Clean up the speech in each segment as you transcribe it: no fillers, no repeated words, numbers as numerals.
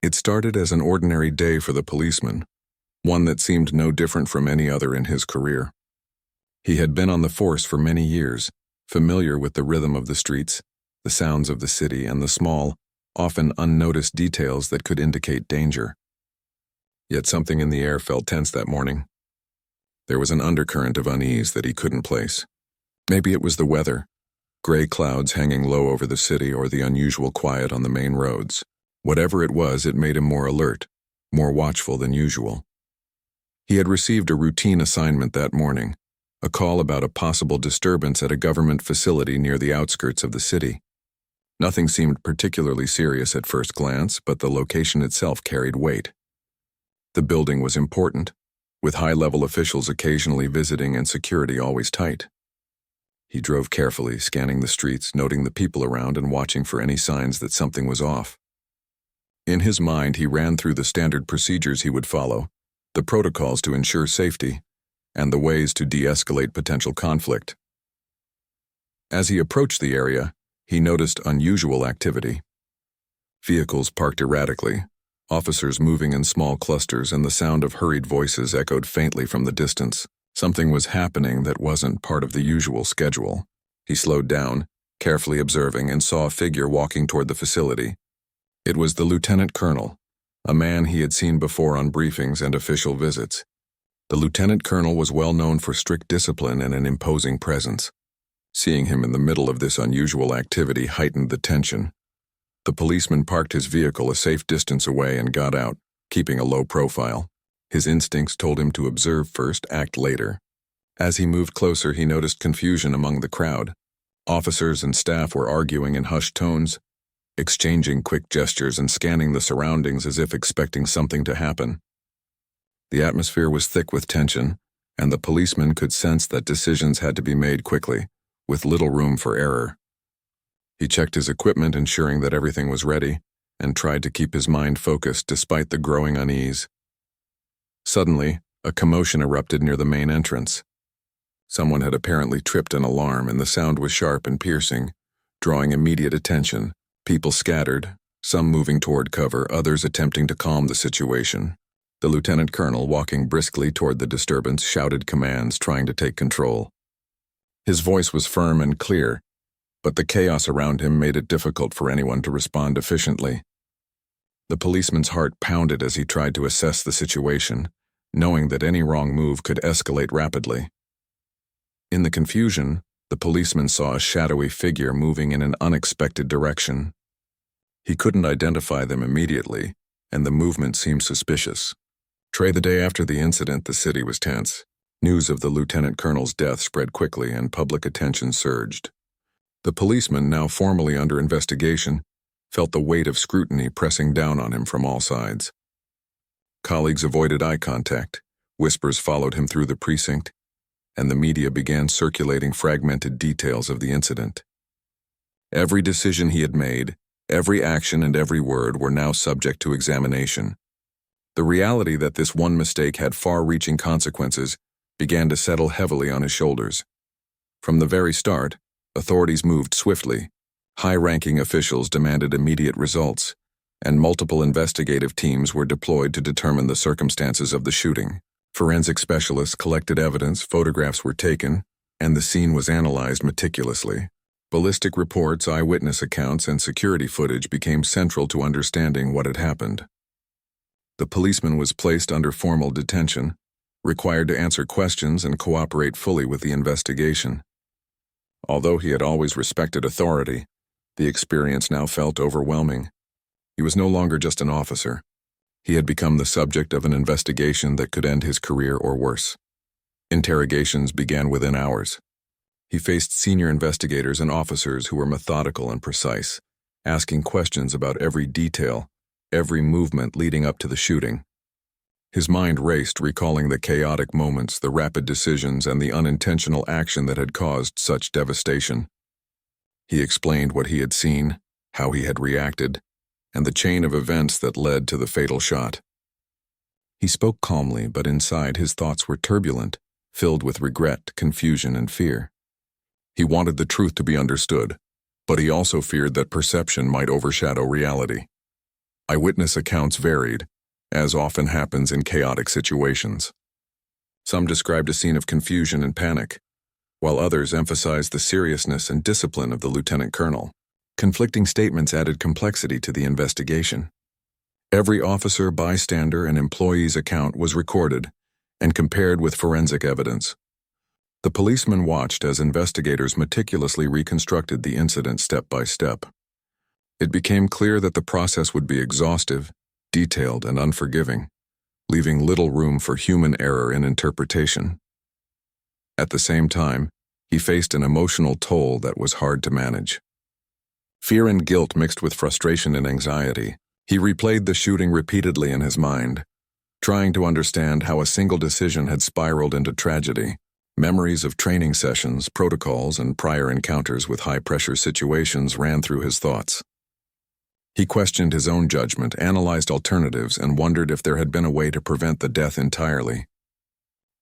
It started as an ordinary day for the policeman, one that seemed no different from any other in his career. He had been on the force for many years, familiar with the rhythm of the streets, the sounds of the city, and the small, often unnoticed details that could indicate danger. Yet something in the air felt tense that morning. There was an undercurrent of unease that he couldn't place. Maybe it was the weather, gray clouds hanging low over the city, or the unusual quiet on the main roads. Whatever it was, it made him more alert, more watchful than usual. He had received a routine assignment that morning, a call about a possible disturbance at a government facility near the outskirts of the city. Nothing seemed particularly serious at first glance, but the location itself carried weight. The building was important, with high-level officials occasionally visiting and security always tight. He drove carefully, scanning the streets, noting the people around and watching for any signs that something was off. In his mind, he ran through the standard procedures he would follow, the protocols to ensure safety, and the ways to de-escalate potential conflict. As he approached the area, he noticed unusual activity. Vehicles parked erratically, officers moving in small clusters, and the sound of hurried voices echoed faintly from the distance. Something was happening that wasn't part of the usual schedule. He slowed down, carefully observing, and saw a figure walking toward the facility. It was the lieutenant colonel, a man he had seen before on briefings and official visits. The lieutenant colonel was well known for strict discipline and an imposing presence. Seeing him in the middle of this unusual activity heightened the tension. The policeman parked his vehicle a safe distance away and got out, keeping a low profile. His instincts told him to observe first, act later. As he moved closer, he noticed confusion among the crowd. Officers and staff were arguing in hushed tones, exchanging quick gestures and scanning the surroundings as if expecting something to happen. The atmosphere was thick with tension, and the policeman could sense that decisions had to be made quickly, with little room for error. He checked his equipment, ensuring that everything was ready, and tried to keep his mind focused despite the growing unease. Suddenly, a commotion erupted near the main entrance. Someone had apparently tripped an alarm, and the sound was sharp and piercing, drawing immediate attention. People scattered, some moving toward cover, others attempting to calm the situation. The lieutenant colonel, walking briskly toward the disturbance, shouted commands, trying to take control. His voice was firm and clear, but the chaos around him made it difficult for anyone to respond efficiently. The policeman's heart pounded as he tried to assess the situation, knowing that any wrong move could escalate rapidly. In the confusion, the policeman saw a shadowy figure moving in an unexpected direction. He couldn't identify them immediately, and the movement seemed suspicious. The day after the incident, the city was tense. News of the lieutenant colonel's death spread quickly, and public attention surged. The policeman, now formally under investigation, felt the weight of scrutiny pressing down on him from all sides. Colleagues avoided eye contact, whispers followed him through the precinct, and the media began circulating fragmented details of the incident. Every decision he had made, every action and every word were now subject to examination. The reality that this one mistake had far-reaching consequences began to settle heavily on his shoulders. From the very start, authorities moved swiftly. High-ranking officials demanded immediate results, and multiple investigative teams were deployed to determine the circumstances of the shooting. Forensic specialists collected evidence, photographs were taken, and the scene was analyzed meticulously. Ballistic reports, eyewitness accounts, and security footage became central to understanding what had happened. The policeman was placed under formal detention, required to answer questions and cooperate fully with the investigation. Although he had always respected authority, the experience now felt overwhelming. He was no longer just an officer. He had become the subject of an investigation that could end his career or worse. Interrogations began within hours. He faced senior investigators and officers who were methodical and precise, asking questions about every detail, every movement leading up to the shooting. His mind raced, recalling the chaotic moments, the rapid decisions, and the unintentional action that had caused such devastation. He explained what he had seen, how he had reacted, and the chain of events that led to the fatal shot. He spoke calmly, but inside his thoughts were turbulent, filled with regret, confusion, and fear. He wanted the truth to be understood, but he also feared that perception might overshadow reality. Eyewitness accounts varied, as often happens in chaotic situations. Some described a scene of confusion and panic, while others emphasized the seriousness and discipline of the lieutenant colonel. Conflicting statements added complexity to the investigation. Every officer, bystander, and employee's account was recorded and compared with forensic evidence. The policeman watched as investigators meticulously reconstructed the incident step by step. It became clear that the process would be exhaustive, detailed, and unforgiving, leaving little room for human error in interpretation. At the same time, he faced an emotional toll that was hard to manage. Fear and guilt mixed with frustration and anxiety. He replayed the shooting repeatedly in his mind, trying to understand how a single decision had spiraled into tragedy. Memories of training sessions, protocols, and prior encounters with high-pressure situations ran through his thoughts. He questioned his own judgment, analyzed alternatives, and wondered if there had been a way to prevent the death entirely.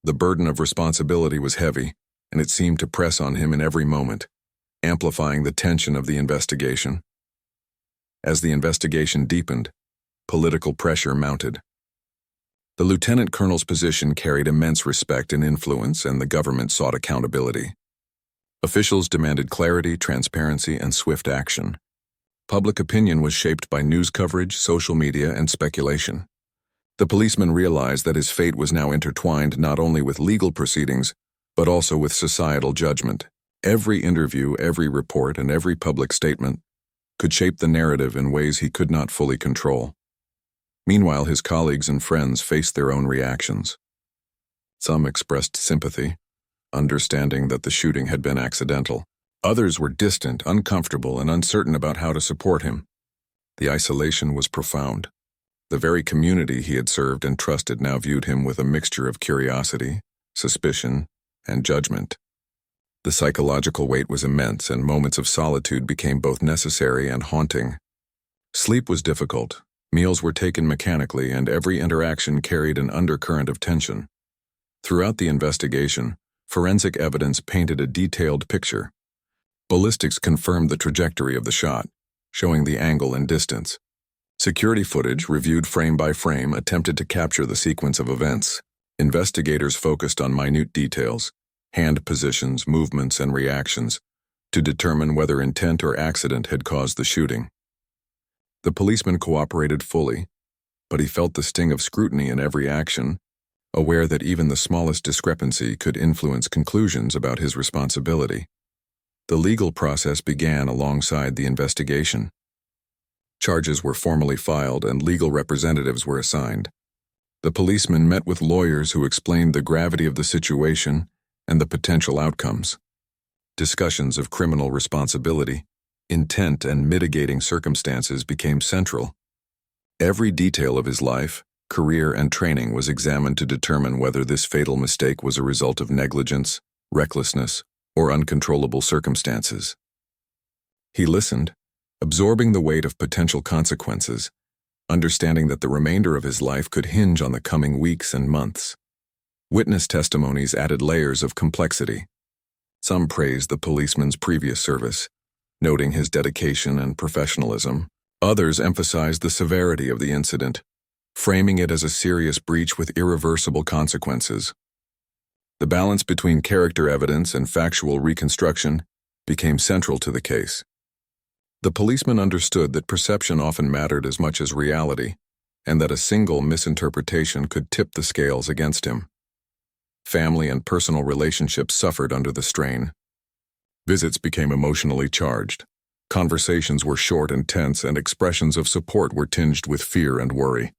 The burden of responsibility was heavy, and it seemed to press on him in every moment, amplifying the tension of the investigation. As the investigation deepened, political pressure mounted. The lieutenant colonel's position carried immense respect and influence, and the government sought accountability. Officials demanded clarity, transparency, and swift action. Public opinion was shaped by news coverage, social media, and speculation. The policeman realized that his fate was now intertwined not only with legal proceedings, but also with societal judgment. Every interview, every report, and every public statement could shape the narrative in ways he could not fully control. Meanwhile, his colleagues and friends faced their own reactions. Some expressed sympathy, understanding that the shooting had been accidental. Others were distant, uncomfortable, and uncertain about how to support him. The isolation was profound. The very community he had served and trusted now viewed him with a mixture of curiosity, suspicion, and judgment. The psychological weight was immense, and moments of solitude became both necessary and haunting. Sleep was difficult, meals were taken mechanically, and every interaction carried an undercurrent of tension. Throughout the investigation, forensic evidence painted a detailed picture. Ballistics confirmed the trajectory of the shot, showing the angle and distance. Security footage, reviewed frame by frame, attempted to capture the sequence of events. Investigators focused on minute details, hand positions, movements, and reactions, to determine whether intent or accident had caused the shooting. The policeman cooperated fully, but he felt the sting of scrutiny in every action, aware that even the smallest discrepancy could influence conclusions about his responsibility. The legal process began alongside the investigation. Charges were formally filed and legal representatives were assigned. The policeman met with lawyers who explained the gravity of the situation and the potential outcomes. Discussions of criminal responsibility, intent, and mitigating circumstances became central. Every detail of his life, career, and training was examined to determine whether this fatal mistake was a result of negligence, recklessness, or uncontrollable circumstances. He listened, absorbing the weight of potential consequences, understanding that the remainder of his life could hinge on the coming weeks and months. Witness testimonies added layers of complexity. Some praised the policeman's previous service, noting his dedication and professionalism. Others emphasized the severity of the incident, framing it as a serious breach with irreversible consequences. The balance between character evidence and factual reconstruction became central to the case. The policeman understood that perception often mattered as much as reality, and that a single misinterpretation could tip the scales against him. Family and personal relationships suffered under the strain. Visits became emotionally charged. Conversations were short and tense, and expressions of support were tinged with fear and worry.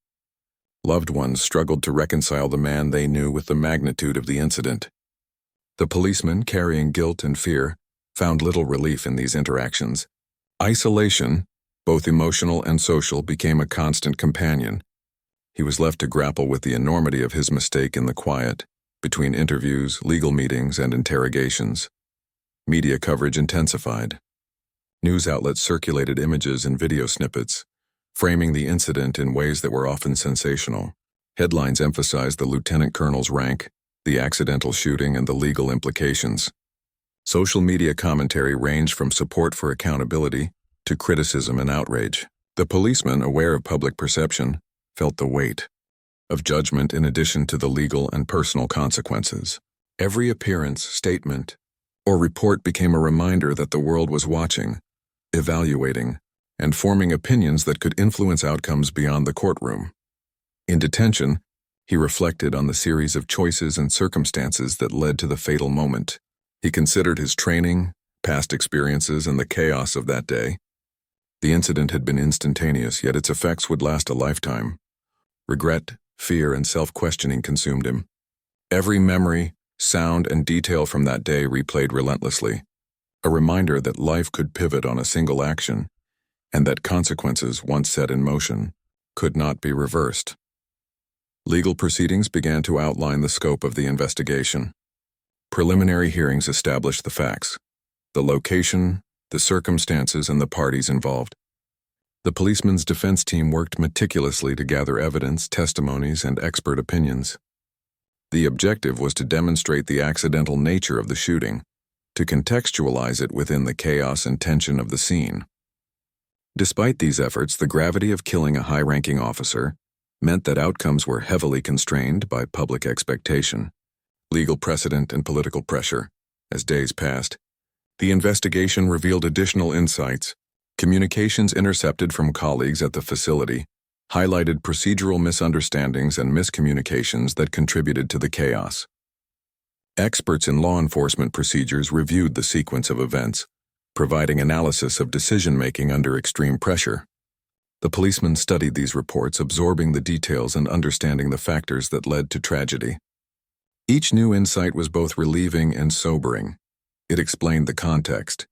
Loved ones struggled to reconcile the man they knew with the magnitude of the incident. The policeman, carrying guilt and fear, found little relief in these interactions. Isolation, both emotional and social, became a constant companion. He was left to grapple with the enormity of his mistake in the quiet, between interviews, legal meetings, and interrogations. Media coverage intensified. News outlets circulated images and video snippets, framing the incident in ways that were often sensational. Headlines emphasized the lieutenant colonel's rank, the accidental shooting, and the legal implications. Social media commentary ranged from support for accountability to criticism and outrage. The policeman, aware of public perception, felt the weight of judgment in addition to the legal and personal consequences. Every appearance, statement, or report became a reminder that the world was watching, evaluating, and forming opinions that could influence outcomes beyond the courtroom. In detention, he reflected on the series of choices and circumstances that led to the fatal moment. He considered his training, past experiences, and the chaos of that day. The incident had been instantaneous, yet its effects would last a lifetime. Regret, fear, and self-questioning consumed him. Every memory, sound, and detail from that day replayed relentlessly, a reminder that life could pivot on a single action, and that consequences, once set in motion, could not be reversed. Legal proceedings began to outline the scope of the investigation. Preliminary hearings established the facts, the location, the circumstances, and the parties involved. The policeman's defense team worked meticulously to gather evidence, testimonies, and expert opinions. The objective was to demonstrate the accidental nature of the shooting, to contextualize it within the chaos and tension of the scene. Despite these efforts, the gravity of killing a high-ranking officer meant that outcomes were heavily constrained by public expectation, legal precedent, and political pressure. As days passed, the investigation revealed additional insights. Communications intercepted from colleagues at the facility highlighted procedural misunderstandings and miscommunications that contributed to the chaos. Experts in law enforcement procedures reviewed the sequence of events, providing analysis of decision-making under extreme pressure. The policeman studied these reports, absorbing the details and understanding the factors that led to tragedy. Each new insight was both relieving and sobering. It explained the context,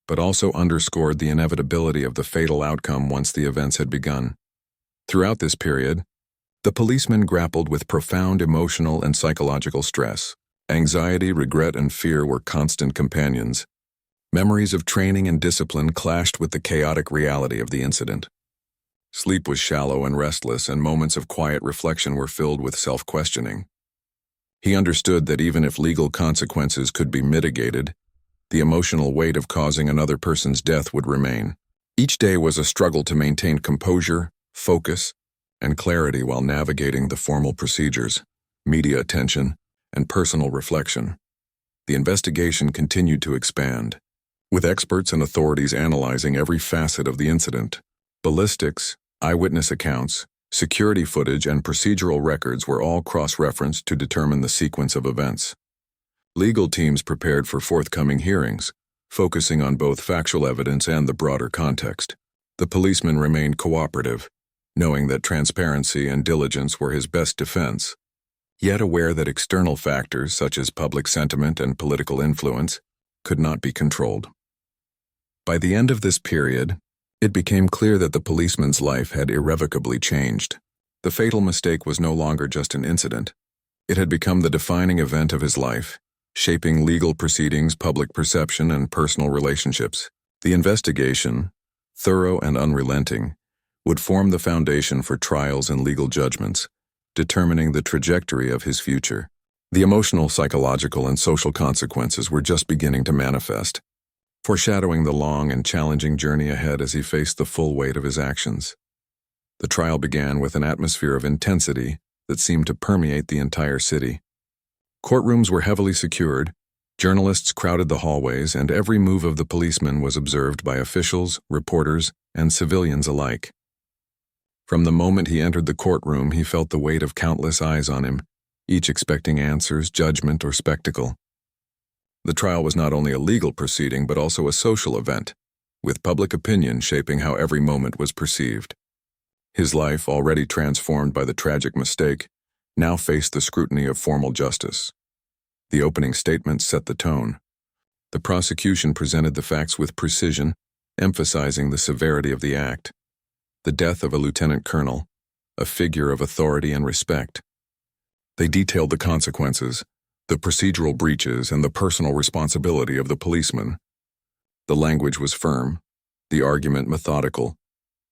but also underscored the inevitability of the fatal outcome once the events had begun. Throughout this period, the policeman grappled with profound emotional and psychological stress. Anxiety, regret, and fear were constant companions. Memories of training and discipline clashed with the chaotic reality of the incident. Sleep was shallow and restless, and moments of quiet reflection were filled with self-questioning. He understood that even if legal consequences could be mitigated, the emotional weight of causing another person's death would remain. Each day was a struggle to maintain composure, focus, and clarity while navigating the formal procedures, media attention, and personal reflection. The investigation continued to expand, with experts and authorities analyzing every facet of the incident. Ballistics, eyewitness accounts, security footage, and procedural records were all cross-referenced to determine the sequence of events. Legal teams prepared for forthcoming hearings, focusing on both factual evidence and the broader context. The policeman remained cooperative, knowing that transparency and diligence were his best defense, yet aware that external factors such as public sentiment and political influence could not be controlled. By the end of this period, it became clear that the policeman's life had irrevocably changed. The fatal mistake was no longer just an incident. It had become the defining event of his life, shaping legal proceedings, public perception, and personal relationships. The investigation, thorough and unrelenting, would form the foundation for trials and legal judgments, determining the trajectory of his future. The emotional, psychological, and social consequences were just beginning to manifest, foreshadowing the long and challenging journey ahead as he faced the full weight of his actions. The trial began with an atmosphere of intensity that seemed to permeate the entire city. Courtrooms were heavily secured, journalists crowded the hallways, and every move of the policeman was observed by officials, reporters, and civilians alike. From the moment he entered the courtroom, he felt the weight of countless eyes on him, each expecting answers, judgment, or spectacle. The trial was not only a legal proceeding but also a social event, with public opinion shaping how every moment was perceived. His life, already transformed by the tragic mistake, now faced the scrutiny of formal justice. The opening statement set the tone. The prosecution presented the facts with precision, emphasizing the severity of the act. The death of a lieutenant colonel, a figure of authority and respect. They detailed the consequences, the procedural breaches, and the personal responsibility of the policeman. The language was firm, the argument methodical,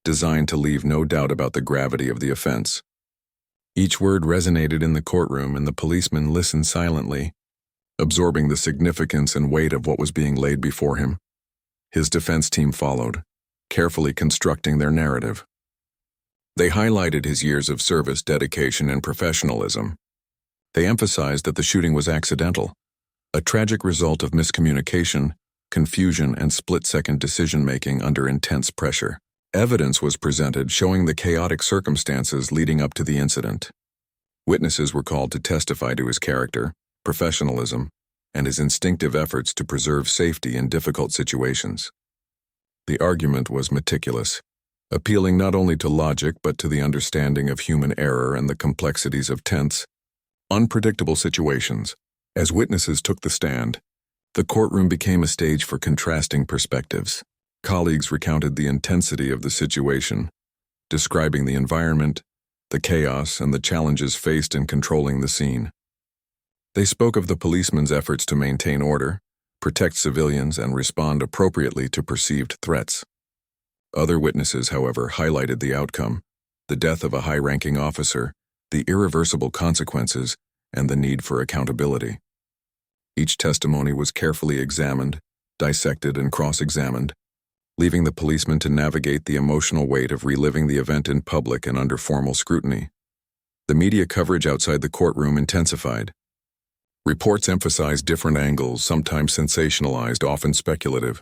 designed to leave no doubt about the gravity of the offense. Each word resonated in the courtroom, and the policeman listened silently, absorbing the significance and weight of what was being laid before him. His defense team followed, carefully constructing their narrative. They highlighted his years of service, dedication, and professionalism. They emphasized that the shooting was accidental, a tragic result of miscommunication, confusion, and split-second decision-making under intense pressure. Evidence was presented showing the chaotic circumstances leading up to the incident. Witnesses were called to testify to his character, professionalism, and his instinctive efforts to preserve safety in difficult situations. The argument was meticulous, appealing not only to logic but to the understanding of human error and the complexities of tense, unpredictable situations. As witnesses took the stand, the courtroom became a stage for contrasting perspectives. Colleagues recounted the intensity of the situation, describing the environment, the chaos, and the challenges faced in controlling the scene. They spoke of the policeman's efforts to maintain order, protect civilians, and respond appropriately to perceived threats. Other witnesses, however, highlighted the outcome, the death of a high-ranking officer, the irreversible consequences, and the need for accountability. Each testimony was carefully examined, dissected, and cross-examined, leaving the policeman to navigate the emotional weight of reliving the event in public and under formal scrutiny. The media coverage outside the courtroom intensified. Reports emphasized different angles, sometimes sensationalized, often speculative.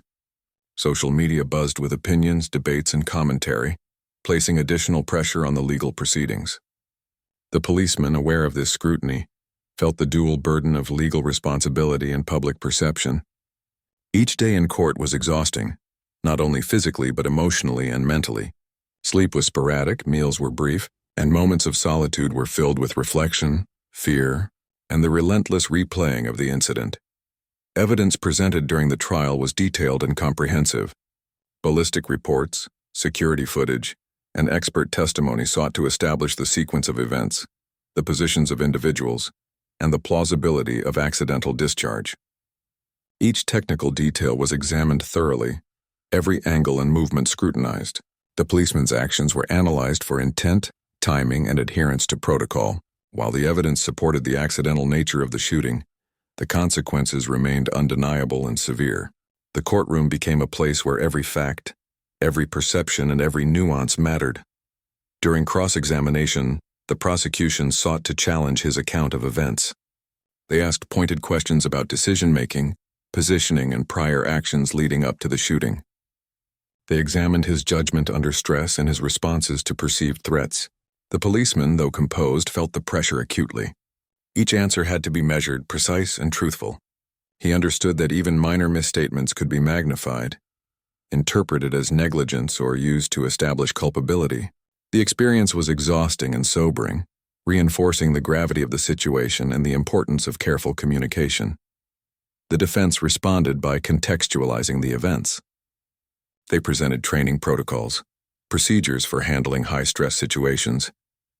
Social media buzzed with opinions, debates, and commentary, placing additional pressure on the legal proceedings. The policeman, aware of this scrutiny, felt the dual burden of legal responsibility and public perception. Each day in court was exhausting, not only physically but emotionally and mentally. Sleep was sporadic, meals were brief, and moments of solitude were filled with reflection, fear, and the relentless replaying of the incident. Evidence presented during the trial was detailed and comprehensive. Ballistic reports, security footage, and expert testimony sought to establish the sequence of events, the positions of individuals, and the plausibility of accidental discharge. Each technical detail was examined thoroughly, every angle and movement scrutinized. The policeman's actions were analyzed for intent, timing, and adherence to protocol. While the evidence supported the accidental nature of the shooting, the consequences remained undeniable and severe. The courtroom became a place where every fact, every perception, and every nuance mattered. During cross-examination, the prosecution sought to challenge his account of events. They asked pointed questions about decision-making, positioning, and prior actions leading up to the shooting. They examined his judgment under stress and his responses to perceived threats. The policeman, though composed, felt the pressure acutely. Each answer had to be measured, precise, and truthful. He understood that even minor misstatements could be magnified, interpreted as negligence, or used to establish culpability. The experience was exhausting and sobering, reinforcing the gravity of the situation and the importance of careful communication. The defense responded by contextualizing the events. They presented training protocols, procedures for handling high-stress situations,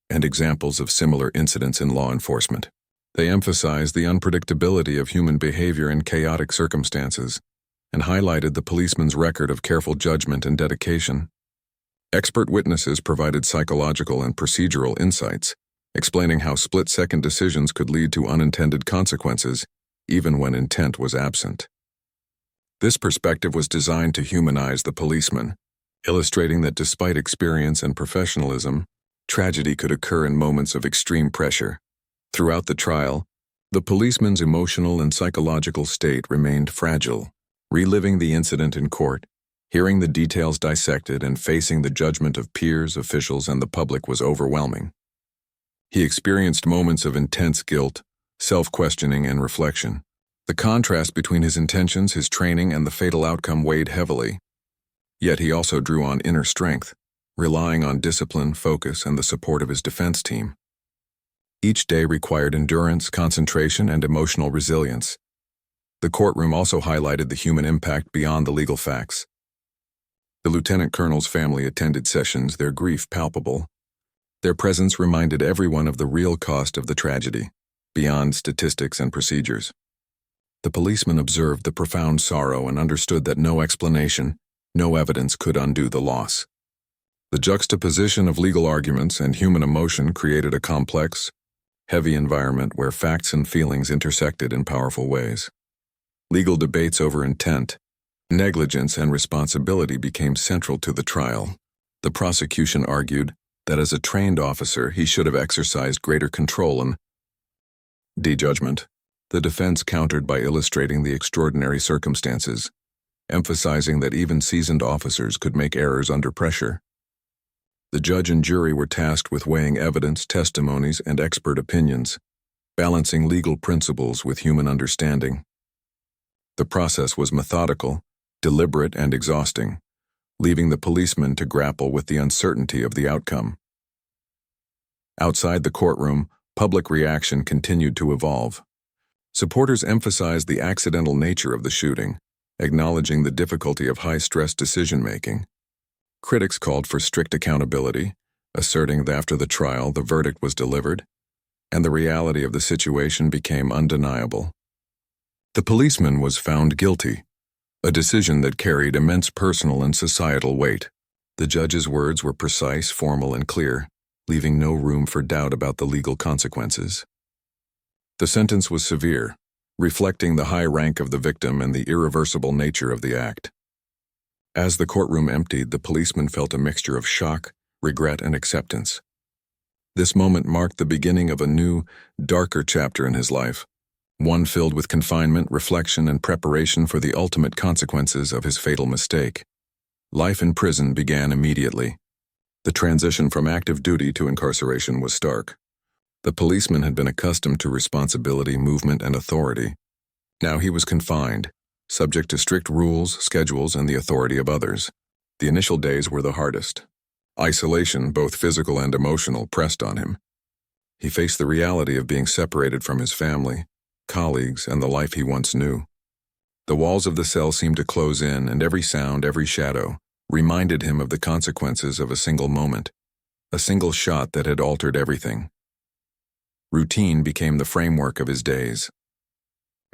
and examples of similar incidents in law enforcement. They emphasized the unpredictability of human behavior in chaotic circumstances and highlighted the policeman's record of careful judgment and dedication. Expert witnesses provided psychological and procedural insights, explaining how split-second decisions could lead to unintended consequences, even when intent was absent. This perspective was designed to humanize the policeman, illustrating that despite experience and professionalism, tragedy could occur in moments of extreme pressure. Throughout the trial, the policeman's emotional and psychological state remained fragile. Reliving the incident in court, hearing the details dissected, and facing the judgment of peers, officials, and the public was overwhelming. He experienced moments of intense guilt, self-questioning, and reflection. The contrast between his intentions, his training, and the fatal outcome weighed heavily. Yet he also drew on inner strength, relying on discipline, focus, and the support of his defense team. Each day required endurance, concentration, and emotional resilience. The courtroom also highlighted the human impact beyond the legal facts. The lieutenant colonel's family attended sessions, their grief palpable. Their presence reminded everyone of the real cost of the tragedy, beyond statistics and procedures. The policeman observed the profound sorrow and understood that no explanation, no evidence could undo the loss. The juxtaposition of legal arguments and human emotion created a complex, heavy environment where facts and feelings intersected in powerful ways. Legal debates over intent, Negligence and responsibility became central to the trial. The prosecution argued that as a trained officer, he should have exercised greater control and judgment. The defense countered by illustrating the extraordinary circumstances, emphasizing that even seasoned officers could make errors under pressure. The judge and jury were tasked with weighing evidence, testimonies, and expert opinions, balancing legal principles with human understanding. The process was methodical, deliberate, and exhausting, leaving the policeman to grapple with the uncertainty of the outcome. Outside the courtroom, public reaction continued to evolve. Supporters emphasized the accidental nature of the shooting, acknowledging the difficulty of high-stress decision-making. Critics called for strict accountability, asserting that after the trial the verdict was delivered, and the reality of the situation became undeniable. The policeman was found guilty, a decision that carried immense personal and societal weight. The judge's words were precise, formal, and clear, leaving no room for doubt about the legal consequences. The sentence was severe, reflecting the high rank of the victim and the irreversible nature of the act. As the courtroom emptied, the policeman felt a mixture of shock, regret, and acceptance. This moment marked the beginning of a new, darker chapter in his life, one filled with confinement, reflection, and preparation for the ultimate consequences of his fatal mistake. Life in prison began immediately. The transition from active duty to incarceration was stark. The policeman had been accustomed to responsibility, movement, and authority. Now he was confined, subject to strict rules, schedules, and the authority of others. The initial days were the hardest. Isolation, both physical and emotional, pressed on him. He faced the reality of being separated from his family, colleagues, and the life he once knew. The walls of the cell seemed to close in, and every sound, every shadow, reminded him of the consequences of a single moment, a single shot that had altered everything. Routine became the framework of his days.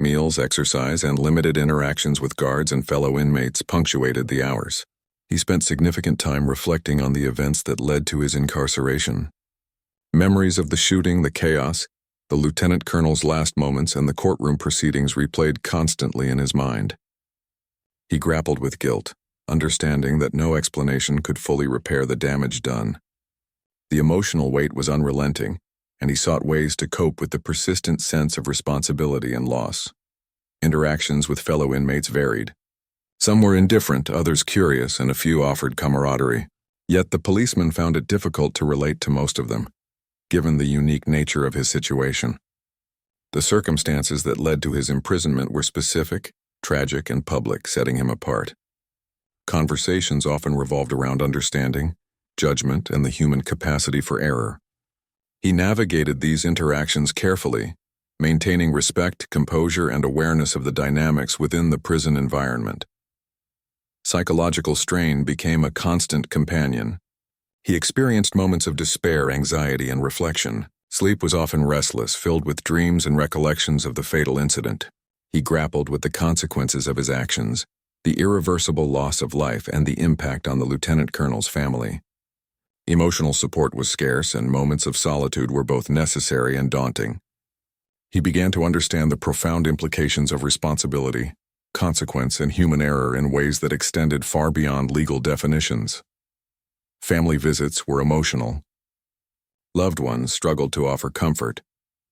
Meals, exercise, and limited interactions with guards and fellow inmates punctuated the hours. He spent significant time reflecting on the events that led to his incarceration. Memories of the shooting, the chaos, the lieutenant colonel's last moments, and the courtroom proceedings replayed constantly in his mind. He grappled with guilt, understanding that no explanation could fully repair the damage done. The emotional weight was unrelenting, and he sought ways to cope with the persistent sense of responsibility and loss. Interactions with fellow inmates varied. Some were indifferent, others curious, and a few offered camaraderie. Yet the policeman found it difficult to relate to most of them, given the unique nature of his situation. The circumstances that led to his imprisonment were specific, tragic, and public, setting him apart. Conversations often revolved around understanding, judgment, and the human capacity for error. He navigated these interactions carefully, maintaining respect, composure, and awareness of the dynamics within the prison environment. Psychological strain became a constant companion. He experienced moments of despair, anxiety, and reflection. Sleep was often restless, filled with dreams and recollections of the fatal incident. He grappled with the consequences of his actions, the irreversible loss of life, and the impact on the lieutenant colonel's family. Emotional support was scarce, and moments of solitude were both necessary and daunting. He began to understand the profound implications of responsibility, consequence, and human error in ways that extended far beyond legal definitions. Family visits were emotional. Loved ones struggled to offer comfort,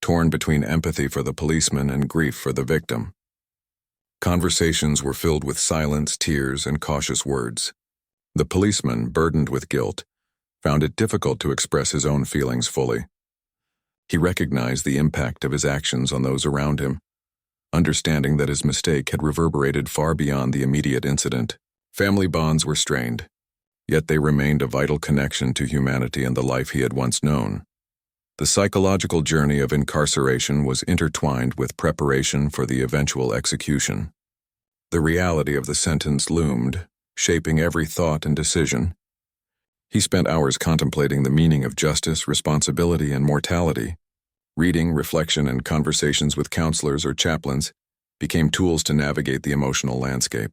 torn between empathy for the policeman and grief for the victim. Conversations were filled with silence, tears, and cautious words. The policeman, burdened with guilt, found it difficult to express his own feelings fully. He recognized the impact of his actions on those around him, understanding that his mistake had reverberated far beyond the immediate incident. Family bonds were strained, yet they remained a vital connection to humanity and the life he had once known. The psychological journey of incarceration was intertwined with preparation for the eventual execution. The reality of the sentence loomed, shaping every thought and decision. He spent hours contemplating the meaning of justice, responsibility, and mortality. Reading, reflection, and conversations with counselors or chaplains became tools to navigate the emotional landscape.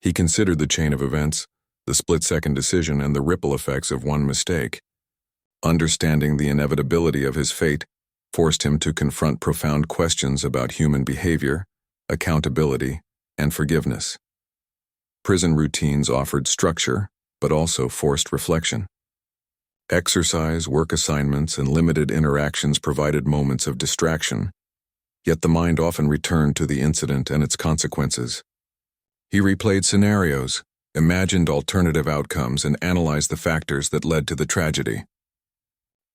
He considered the chain of events, the split-second decision, and the ripple effects of one mistake. Understanding the inevitability of his fate forced him to confront profound questions about human behavior, accountability, and forgiveness. Prison routines offered structure, but also forced reflection. Exercise, work assignments, and limited interactions provided moments of distraction, yet the mind often returned to the incident and its consequences. He replayed scenarios, imagined alternative outcomes, and analyzed the factors that led to the tragedy.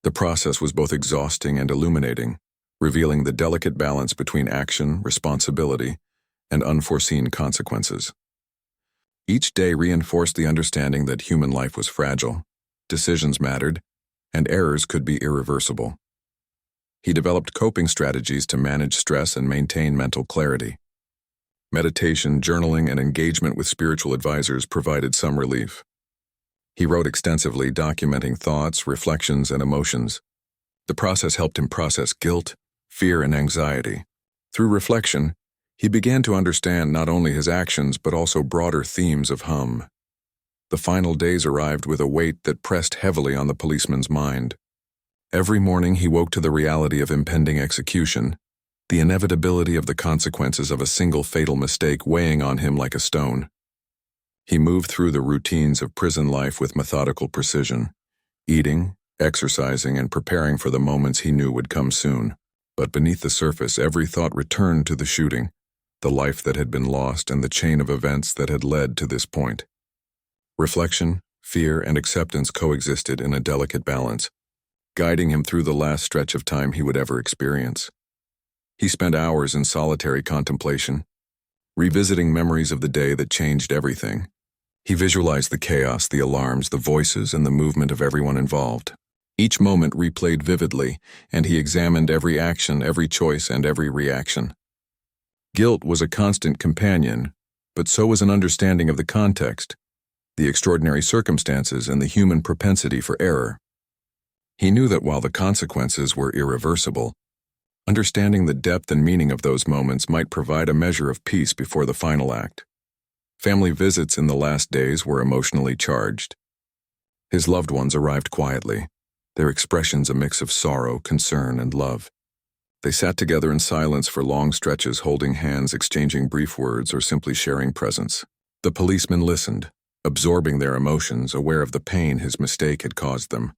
The process was both exhausting and illuminating, revealing the delicate balance between action, responsibility, and unforeseen consequences. Each day reinforced the understanding that human life was fragile, decisions mattered, and errors could be irreversible. He developed coping strategies to manage stress and maintain mental clarity. Meditation, journaling, and engagement with spiritual advisors provided some relief. He wrote extensively, documenting thoughts, reflections, and emotions. The process helped him process guilt, fear, and anxiety. Through reflection, he began to understand not only his actions but also broader themes of HUM. The final days arrived with a weight that pressed heavily on the policeman's mind. Every morning he woke to the reality of impending execution, the inevitability of the consequences of a single fatal mistake weighing on him like a stone. He moved through the routines of prison life with methodical precision, eating, exercising, and preparing for the moments he knew would come soon. But beneath the surface, every thought returned to the shooting, the life that had been lost, and the chain of events that had led to this point. Reflection, fear, and acceptance coexisted in a delicate balance, guiding him through the last stretch of time he would ever experience. He spent hours in solitary contemplation, revisiting memories of the day that changed everything. He visualized the chaos, the alarms, the voices, and the movement of everyone involved. Each moment replayed vividly, and he examined every action, every choice, and every reaction. Guilt was a constant companion, but so was an understanding of the context, the extraordinary circumstances, and the human propensity for error. He knew that while the consequences were irreversible, understanding the depth and meaning of those moments might provide a measure of peace before the final act. Family visits in the last days were emotionally charged. His loved ones arrived quietly, their expressions a mix of sorrow, concern, and love. They sat together in silence for long stretches, holding hands, exchanging brief words, or simply sharing presence. The policeman listened, absorbing their emotions, aware of the pain his mistake had caused them.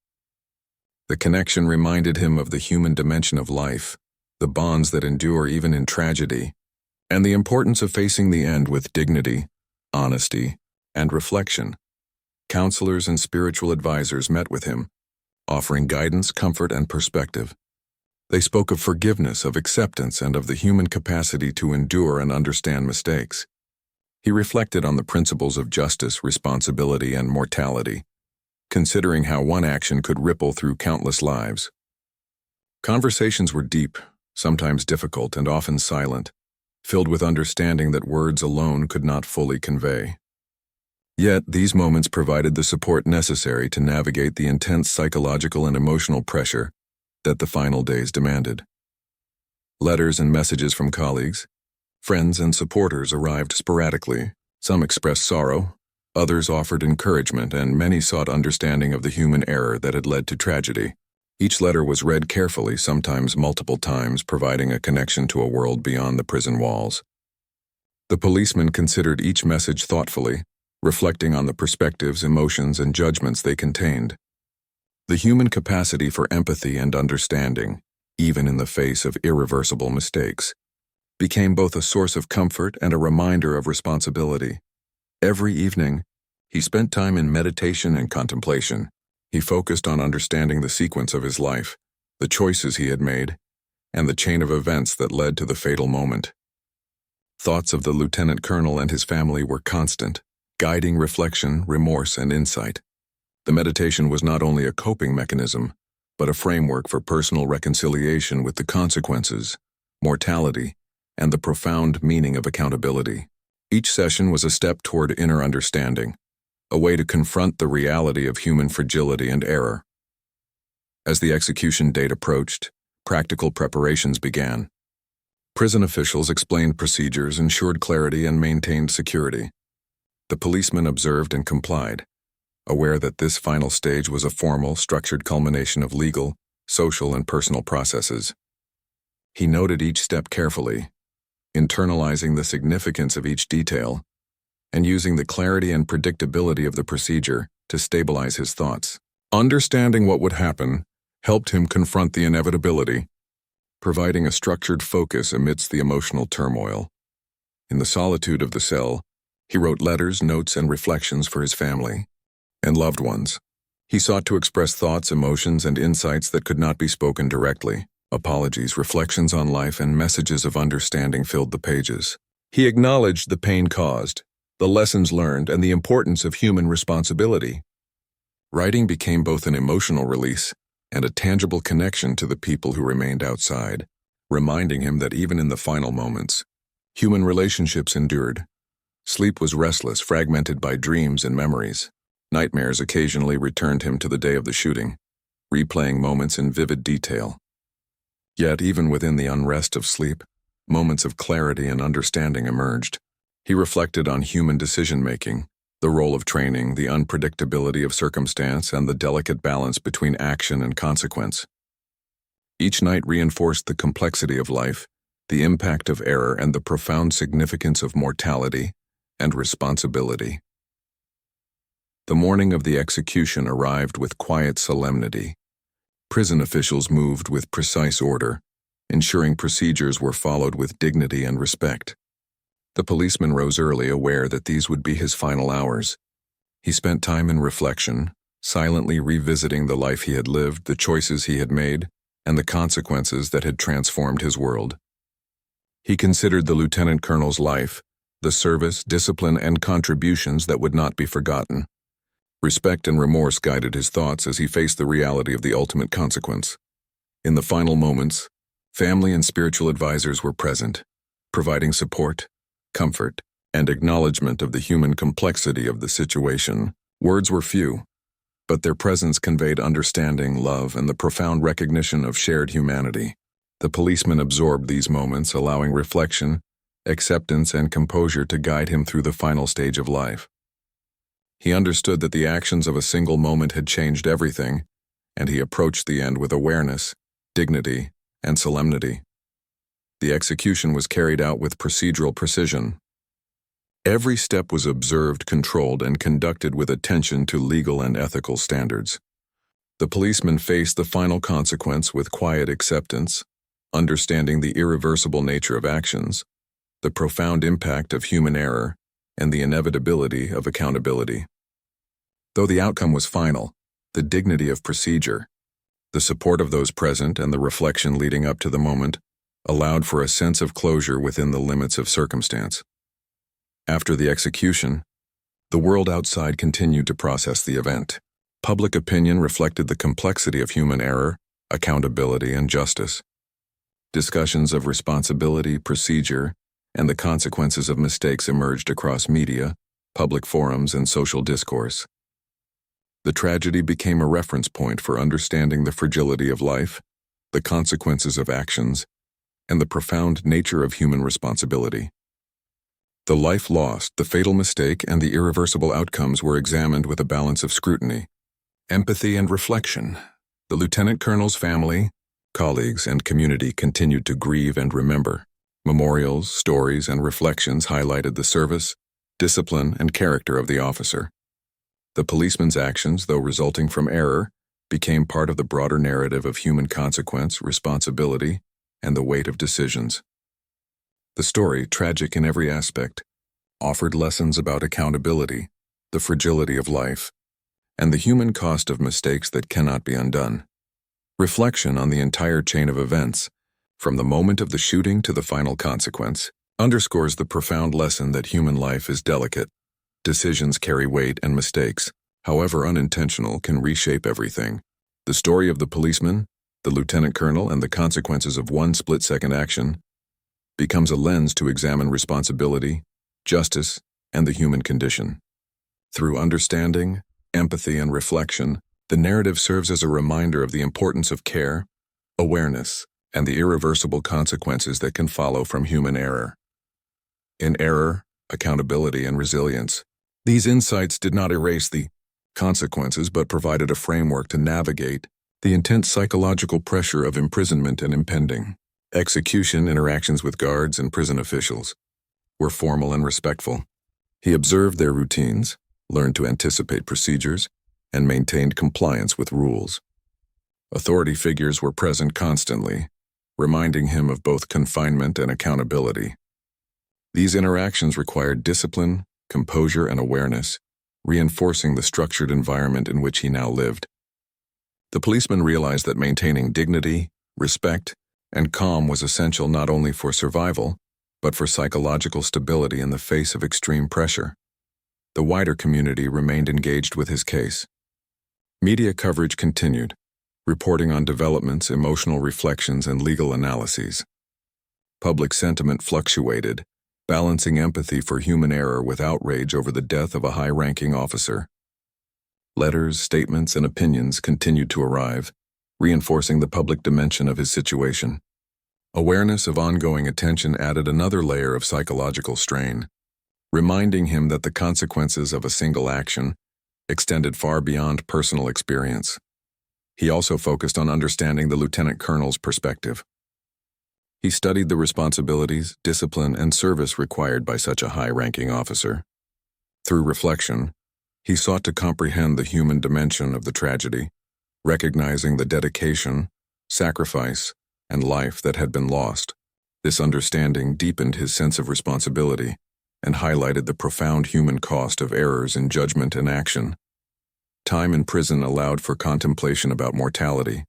The connection reminded him of the human dimension of life, the bonds that endure even in tragedy, and the importance of facing the end with dignity, honesty, and reflection. Counselors and spiritual advisors met with him, offering guidance, comfort, and perspective. They spoke of forgiveness, of acceptance, and of the human capacity to endure and understand mistakes. He reflected on the principles of justice, responsibility, and mortality, considering how one action could ripple through countless lives. Conversations were deep, sometimes difficult, and often silent, filled with understanding that words alone could not fully convey. Yet, these moments provided the support necessary to navigate the intense psychological and emotional pressure that the final days demanded. Letters and messages from colleagues, friends, and supporters arrived sporadically. Some expressed sorrow, others offered encouragement, and many sought understanding of the human error that had led to tragedy. Each letter was read carefully, sometimes multiple times, providing a connection to a world beyond the prison walls. The policeman considered each message thoughtfully, reflecting on the perspectives, emotions, and judgments they contained. The human capacity for empathy and understanding, even in the face of irreversible mistakes, became both a source of comfort and a reminder of responsibility. Every evening, he spent time in meditation and contemplation. He focused on understanding the sequence of his life, the choices he had made, and the chain of events that led to the fatal moment. Thoughts of the lieutenant colonel and his family were constant, guiding reflection, remorse, and insight. The meditation was not only a coping mechanism, but a framework for personal reconciliation with the consequences, mortality, and the profound meaning of accountability. Each session was a step toward inner understanding, a way to confront the reality of human fragility and error. As the execution date approached, practical preparations began. Prison officials explained procedures, ensured clarity, and maintained security. The policeman observed and complied, aware that this final stage was a formal, structured culmination of legal, social, and personal processes. He noted each step carefully, internalizing the significance of each detail, and using the clarity and predictability of the procedure to stabilize his thoughts. Understanding what would happen helped him confront the inevitability, providing a structured focus amidst the emotional turmoil. In the solitude of the cell, he wrote letters, notes, and reflections for his family and loved ones. He sought to express thoughts, emotions, and insights that could not be spoken directly. Apologies, reflections on life, and messages of understanding filled the pages. He acknowledged the pain caused, the lessons learned, and the importance of human responsibility. Writing became both an emotional release and a tangible connection to the people who remained outside, reminding him that even in the final moments, human relationships endured. Sleep was restless, fragmented by dreams and memories. Nightmares occasionally returned him to the day of the shooting, replaying moments in vivid detail. Yet, even within the unrest of sleep, moments of clarity and understanding emerged. He reflected on human decision-making, the role of training, the unpredictability of circumstance, and the delicate balance between action and consequence. Each night reinforced the complexity of life, the impact of error, and the profound significance of mortality and responsibility. The morning of the execution arrived with quiet solemnity. Prison officials moved with precise order, ensuring procedures were followed with dignity and respect. The policeman rose early, aware that these would be his final hours. He spent time in reflection, silently revisiting the life he had lived, the choices he had made, and the consequences that had transformed his world. He considered the lieutenant colonel's life, the service, discipline, and contributions that would not be forgotten. Respect and remorse guided his thoughts as he faced the reality of the ultimate consequence. In the final moments, family and spiritual advisors were present, providing support, comfort, and acknowledgement of the human complexity of the situation. Words were few, but their presence conveyed understanding, love, and the profound recognition of shared humanity. The policeman absorbed these moments, allowing reflection, acceptance, and composure to guide him through the final stage of life. He understood that the actions of a single moment had changed everything, and he approached the end with awareness, dignity, and solemnity. The execution was carried out with procedural precision. Every step was observed, controlled, and conducted with attention to legal and ethical standards. The policeman faced the final consequence with quiet acceptance, understanding the irreversible nature of actions, the profound impact of human error, and the inevitability of accountability. Though the outcome was final, the dignity of procedure, the support of those present, and the reflection leading up to the moment allowed for a sense of closure within the limits of circumstance. After the execution, the world outside continued to process the event. Public opinion reflected the complexity of human error, accountability, and justice. Discussions of responsibility, procedure, and the consequences of mistakes emerged across media, public forums, and social discourse. The tragedy became a reference point for understanding the fragility of life, the consequences of actions, and the profound nature of human responsibility. The life lost, the fatal mistake, and the irreversible outcomes were examined with a balance of scrutiny, empathy, and reflection. The lieutenant colonel's family, colleagues, and community continued to grieve and remember. Memorials, stories, and reflections highlighted the service, discipline, and character of the officer. The policeman's actions, though resulting from error, became part of the broader narrative of human consequence, responsibility, and the weight of decisions. The story, tragic in every aspect, offered lessons about accountability, the fragility of life, and the human cost of mistakes that cannot be undone. Reflection on the entire chain of events, from the moment of the shooting to the final consequence, underscores the profound lesson that human life is delicate. Decisions carry weight, and mistakes, however unintentional, can reshape everything. The story of the policeman, the lieutenant colonel, and the consequences of one split-second action becomes a lens to examine responsibility, justice, and the human condition. Through understanding, empathy, and reflection, the narrative serves as a reminder of the importance of care, awareness, and the irreversible consequences that can follow from human error. In error, accountability, and resilience, these insights did not erase the consequences but provided a framework to navigate the intense psychological pressure of imprisonment and impending execution. Interactions with guards and prison officials were formal and respectful. He observed their routines, learned to anticipate procedures, and maintained compliance with rules. Authority figures were present constantly, reminding him of both confinement and accountability. These interactions required discipline, composure, and awareness, reinforcing the structured environment in which he now lived. The policeman realized that maintaining dignity, respect, and calm was essential not only for survival, but for psychological stability in the face of extreme pressure. The wider community remained engaged with his case. Media coverage continued, reporting on developments, emotional reflections, and legal analyses. Public sentiment fluctuated, balancing empathy for human error with outrage over the death of a high-ranking officer. Letters, statements, and opinions continued to arrive, reinforcing the public dimension of his situation. Awareness of ongoing attention added another layer of psychological strain, reminding him that the consequences of a single action extended far beyond personal experience. He also focused on understanding the lieutenant colonel's perspective. He studied the responsibilities, discipline, and service required by such a high-ranking officer. Through reflection, he sought to comprehend the human dimension of the tragedy, recognizing the dedication, sacrifice, and life that had been lost. This understanding deepened his sense of responsibility and highlighted the profound human cost of errors in judgment and action. Time in prison allowed for contemplation about mortality,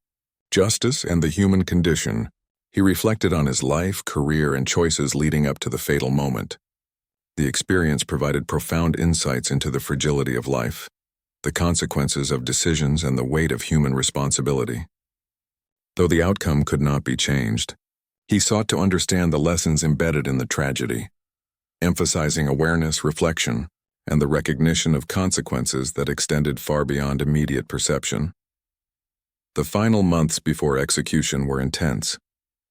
justice, and the human condition. He reflected on his life, career, and choices leading up to the fatal moment. The experience provided profound insights into the fragility of life, the consequences of decisions, and the weight of human responsibility. Though the outcome could not be changed, he sought to understand the lessons embedded in the tragedy, emphasizing awareness, reflection, and the recognition of consequences that extended far beyond immediate perception. The final months before execution were intense.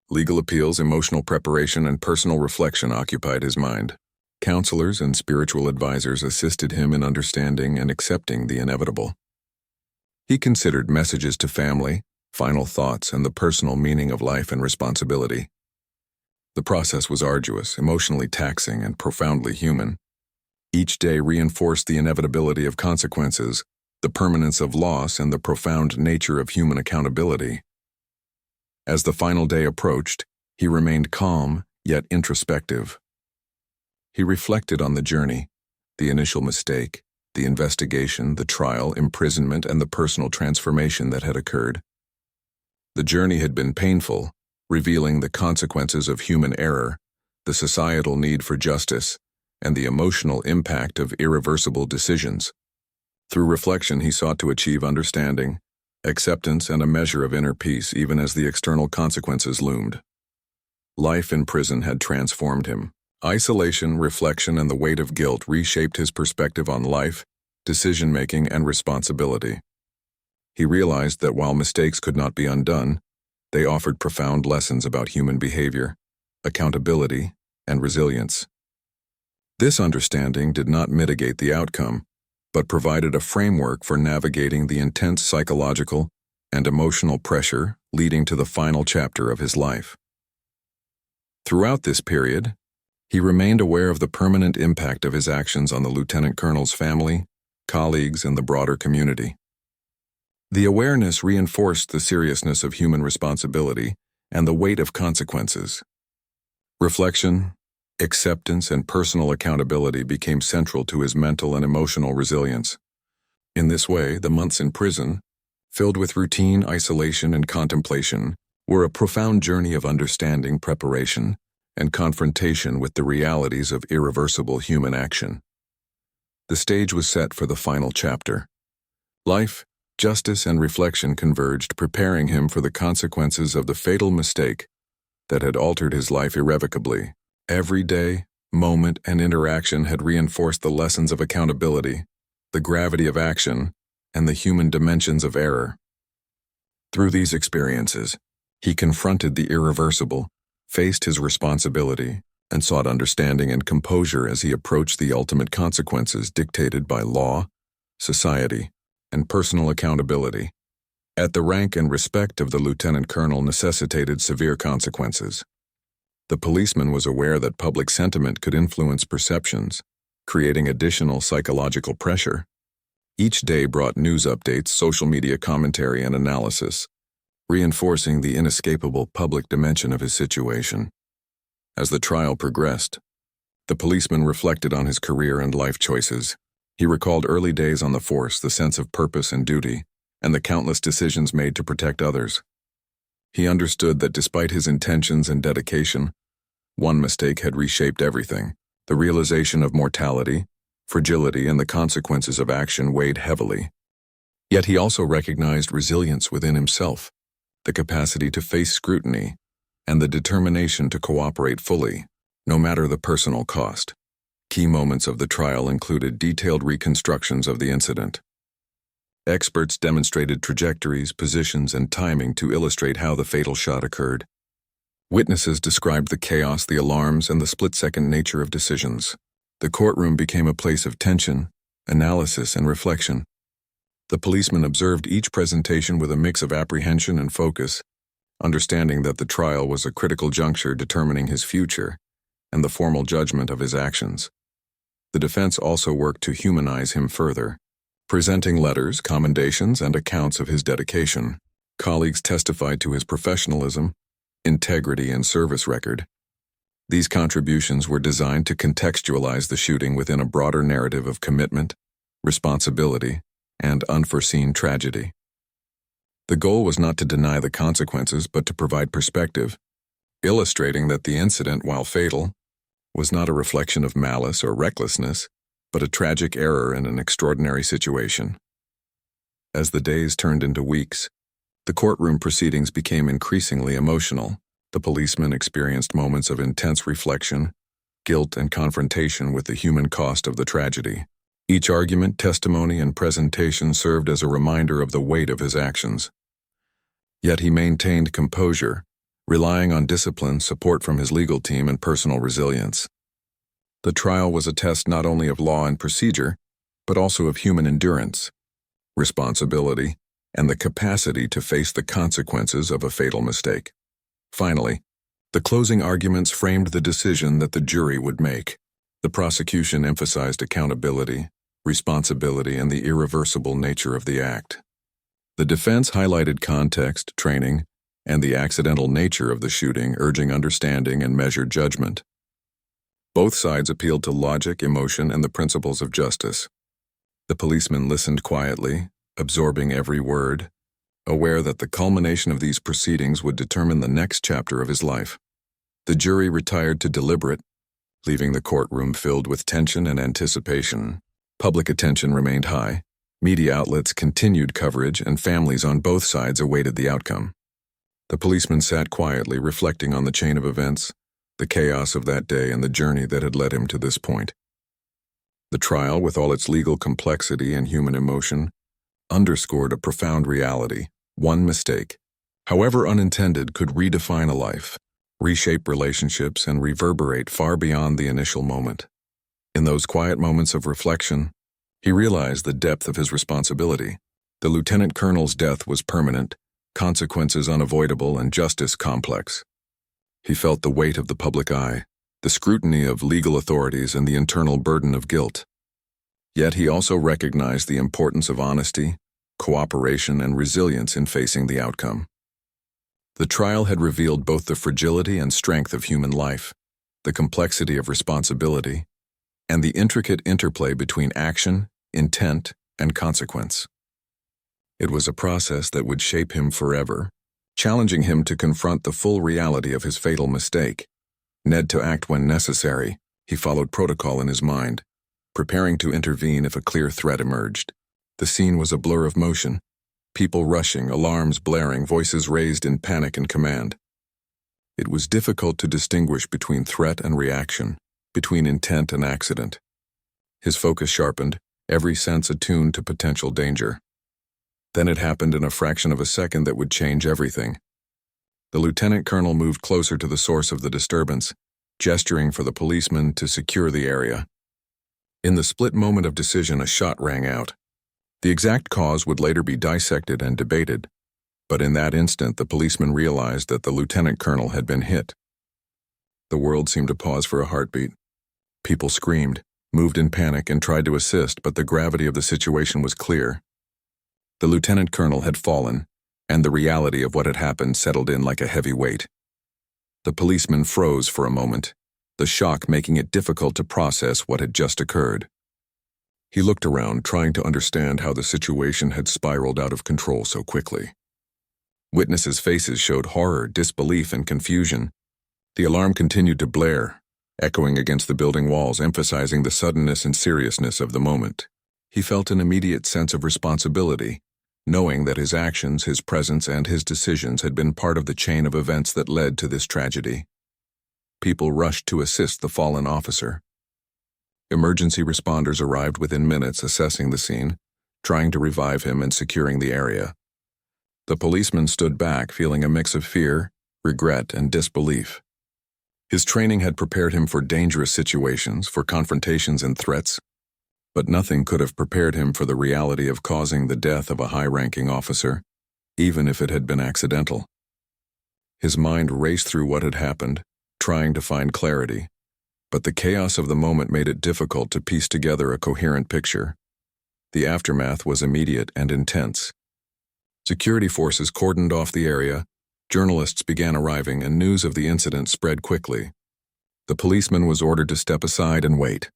Legal appeals, emotional preparation, and personal reflection occupied his mind. Counselors and spiritual advisors assisted him in understanding and accepting the inevitable. He considered messages to family, final thoughts, and the personal meaning of life and responsibility. The process was arduous, emotionally taxing, and profoundly human. Each day reinforced the inevitability of consequences, the permanence of loss, and the profound nature of human accountability. As the final day approached, he remained calm, yet introspective. He reflected on the journey, the initial mistake, the investigation, the trial, imprisonment, and the personal transformation that had occurred. The journey had been painful, revealing the consequences of human error, the societal need for justice, and the emotional impact of irreversible decisions. Through reflection, he sought to achieve understanding, acceptance, and a measure of inner peace even as the external consequences loomed. Life in prison had transformed him. Isolation, reflection, and the weight of guilt reshaped his perspective on life, decision-making, and responsibility. He realized that while mistakes could not be undone, they offered profound lessons about human behavior, accountability, and resilience. This understanding did not mitigate the outcome, but provided a framework for navigating the intense psychological and emotional pressure leading to the final chapter of his life. Throughout this period, he remained aware of the permanent impact of his actions on the lieutenant colonel's family, colleagues, and the broader community. The awareness reinforced the seriousness of human responsibility and the weight of consequences. Reflection, acceptance, and personal accountability became central to his mental and emotional resilience. In this way, the months in prison, filled with routine, isolation, and contemplation, were a profound journey of understanding, preparation, and confrontation with the realities of irreversible human action. The stage was set for the final chapter. Life, justice, and reflection converged, preparing him for the consequences of the fatal mistake that had altered his life irrevocably. Every day, moment, and interaction had reinforced the lessons of accountability, the gravity of action, and the human dimensions of error. Through these experiences, he confronted the irreversible, faced his responsibility, and sought understanding and composure as he approached the ultimate consequences dictated by law, society, and personal accountability. At the rank and respect of the lieutenant colonel necessitated severe consequences. The policeman was aware that public sentiment could influence perceptions, creating additional psychological pressure. Each day brought news updates, social media commentary, and analysis, reinforcing the inescapable public dimension of his situation. As the trial progressed, the policeman reflected on his career and life choices. He recalled early days on the force, the sense of purpose and duty, and the countless decisions made to protect others. He understood that despite his intentions and dedication, one mistake had reshaped everything. The realization of mortality, fragility, and the consequences of action weighed heavily. Yet he also recognized resilience within himself, the capacity to face scrutiny, and the determination to cooperate fully, no matter the personal cost. Key moments of the trial included detailed reconstructions of the incident. Experts demonstrated trajectories, positions, and timing to illustrate how the fatal shot occurred. Witnesses described the chaos, the alarms, and the split-second nature of decisions. The courtroom became a place of tension, analysis, and reflection. The policeman observed each presentation with a mix of apprehension and focus, understanding that the trial was a critical juncture determining his future and the formal judgment of his actions. The defense also worked to humanize him further, presenting letters, commendations, and accounts of his dedication. Colleagues testified to his professionalism, integrity, and service record. These contributions were designed to contextualize the shooting within a broader narrative of commitment, responsibility, and unforeseen tragedy. The goal was not to deny the consequences, but to provide perspective, illustrating that the incident, while fatal, was not a reflection of malice or recklessness, but a tragic error in an extraordinary situation. As the days turned into weeks, the courtroom proceedings became increasingly emotional. The policeman experienced moments of intense reflection, guilt, and confrontation with the human cost of the tragedy. Each argument, testimony, and presentation served as a reminder of the weight of his actions. Yet he maintained composure, relying on discipline, support from his legal team, and personal resilience. The trial was a test not only of law and procedure, but also of human endurance, responsibility, and the capacity to face the consequences of a fatal mistake. Finally, the closing arguments framed the decision that the jury would make. The prosecution emphasized accountability, responsibility, and the irreversible nature of the act. The defense highlighted context, training, and the accidental nature of the shooting, urging understanding and measured judgment. Both sides appealed to logic, emotion, and the principles of justice. The policeman listened quietly, absorbing every word, aware that the culmination of these proceedings would determine the next chapter of his life. The jury retired to deliberate, leaving the courtroom filled with tension and anticipation. Public attention remained high. Media outlets continued coverage, and families on both sides awaited the outcome. The policeman sat quietly, reflecting on the chain of events, the chaos of that day, and the journey that had led him to this point. The trial, with all its legal complexity and human emotion, underscored a profound reality. One mistake, however unintended, could redefine a life, reshape relationships, and reverberate far beyond the initial moment. In those quiet moments of reflection, he realized the depth of his responsibility. The lieutenant colonel's death was permanent, consequences unavoidable, and justice complex. He felt the weight of the public eye, the scrutiny of legal authorities, and the internal burden of guilt. Yet he also recognized the importance of honesty, cooperation, and resilience in facing the outcome. The trial had revealed both the fragility and strength of human life, the complexity of responsibility, and the intricate interplay between action, intent, and consequence. It was a process that would shape him forever, challenging him to confront the full reality of his fatal mistake. Ned to act when necessary, he followed protocol in his mind, preparing to intervene if a clear threat emerged. The scene was a blur of motion, people rushing, alarms blaring, voices raised in panic and command. It was difficult to distinguish between threat and reaction, between intent and accident. His focus sharpened, every sense attuned to potential danger. Then it happened in a fraction of a second that would change everything. The lieutenant colonel moved closer to the source of the disturbance, gesturing for the policeman to secure the area. In the split moment of decision, a shot rang out. The exact cause would later be dissected and debated, but in that instant the policeman realized that the lieutenant colonel had been hit. The world seemed to pause for a heartbeat. People screamed, moved in panic and tried to assist, but the gravity of the situation was clear. The lieutenant colonel had fallen, and the reality of what had happened settled in like a heavy weight. The policeman froze for a moment, the shock making it difficult to process what had just occurred. He looked around, trying to understand how the situation had spiraled out of control so quickly. Witnesses' faces showed horror, disbelief, and confusion. The alarm continued to blare, echoing against the building walls, emphasizing the suddenness and seriousness of the moment. He felt an immediate sense of responsibility, knowing that his actions, his presence, and his decisions had been part of the chain of events that led to this tragedy. People rushed to assist the fallen officer. Emergency responders arrived within minutes, assessing the scene, trying to revive him and securing the area. The policeman stood back, feeling a mix of fear, regret, and disbelief. His training had prepared him for dangerous situations, for confrontations and threats, but nothing could have prepared him for the reality of causing the death of a high-ranking officer, even if it had been accidental. His mind raced through what had happened, trying to find clarity, but the chaos of the moment made it difficult to piece together a coherent picture. The aftermath was immediate and intense. Security forces cordoned off the area, journalists began arriving, and news of the incident spread quickly. The policeman was ordered to step aside and wait.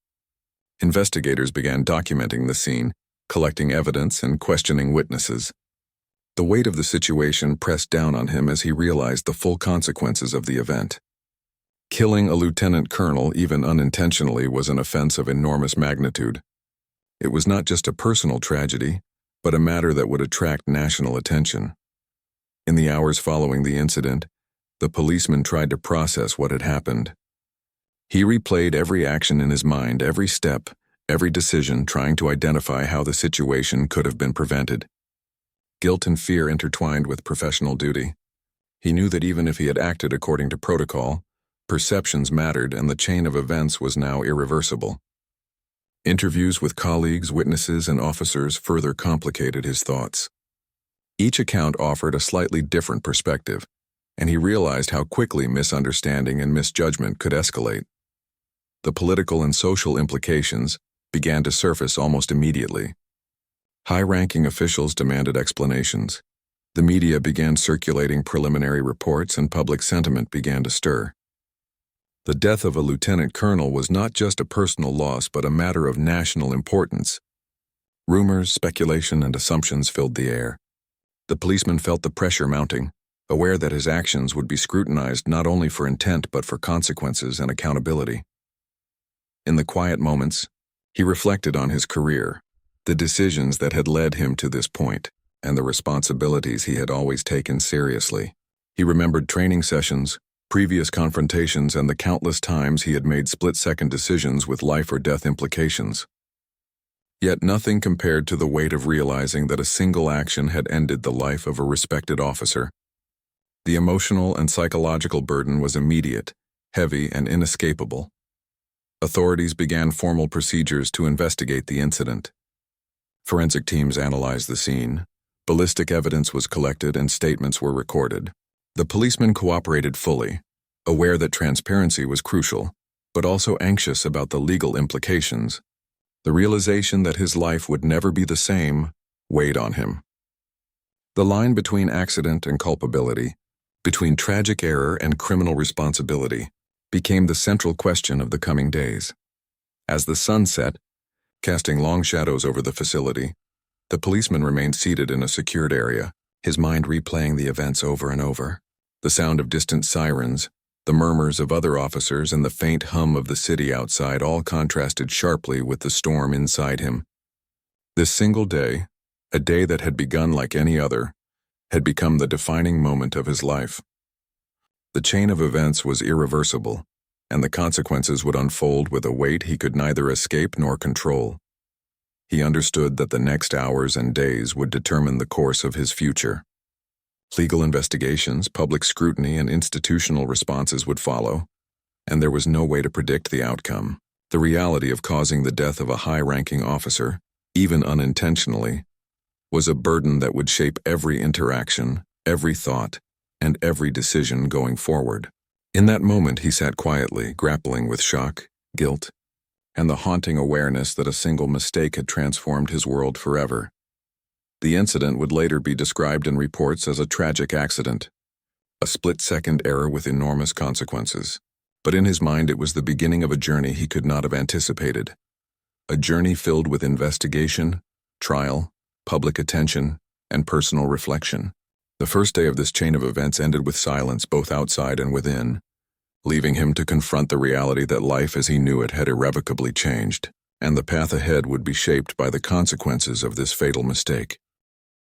Investigators began documenting the scene, collecting evidence, and questioning witnesses. The weight of the situation pressed down on him as he realized the full consequences of the event. Killing a lieutenant colonel, even unintentionally, was an offense of enormous magnitude. It was not just a personal tragedy, but a matter that would attract national attention. In the hours following the incident, the policeman tried to process what had happened. He replayed every action in his mind, every step, every decision, trying to identify how the situation could have been prevented. Guilt and fear intertwined with professional duty. He knew that even if he had acted according to protocol, perceptions mattered, and the chain of events was now irreversible. Interviews with colleagues, witnesses, and officers further complicated his thoughts. Each account offered a slightly different perspective, and he realized how quickly misunderstanding and misjudgment could escalate. The political and social implications began to surface almost immediately. High-ranking officials demanded explanations. The media began circulating preliminary reports, and public sentiment began to stir. The death of a lieutenant colonel was not just a personal loss, but a matter of national importance. Rumors, speculation, and assumptions filled the air. The policeman felt the pressure mounting, aware that his actions would be scrutinized not only for intent but for consequences and accountability. In the quiet moments, he reflected on his career, the decisions that had led him to this point, and the responsibilities he had always taken seriously. He remembered training sessions, previous confrontations, and the countless times he had made split-second decisions with life-or-death implications. Yet nothing compared to the weight of realizing that a single action had ended the life of a respected officer. The emotional and psychological burden was immediate, heavy, and inescapable. Authorities began formal procedures to investigate the incident. Forensic teams analyzed the scene, ballistic evidence was collected, and statements were recorded. The policeman cooperated fully, aware that transparency was crucial, but also anxious about the legal implications. The realization that his life would never be the same weighed on him. The line between accident and culpability, between tragic error and criminal responsibility, became the central question of the coming days. As the sun set, casting long shadows over the facility, the policeman remained seated in a secured area, his mind replaying the events over and over. The sound of distant sirens, the murmurs of other officers, and the faint hum of the city outside all contrasted sharply with the storm inside him. This single day, a day that had begun like any other, had become the defining moment of his life. The chain of events was irreversible, and the consequences would unfold with a weight he could neither escape nor control. He understood that the next hours and days would determine the course of his future. Legal investigations, public scrutiny, and institutional responses would follow, and there was no way to predict the outcome. The reality of causing the death of a high-ranking officer, even unintentionally, was a burden that would shape every interaction, every thought, and every decision going forward. In that moment, he sat quietly, grappling with shock, guilt, and the haunting awareness that a single mistake had transformed his world forever. The incident would later be described in reports as a tragic accident, a split-second error with enormous consequences. But in his mind it was the beginning of a journey he could not have anticipated. A journey filled with investigation, trial, public attention, and personal reflection. The first day of this chain of events ended with silence both outside and within, leaving him to confront the reality that life as he knew it had irrevocably changed, and the path ahead would be shaped by the consequences of this fatal mistake.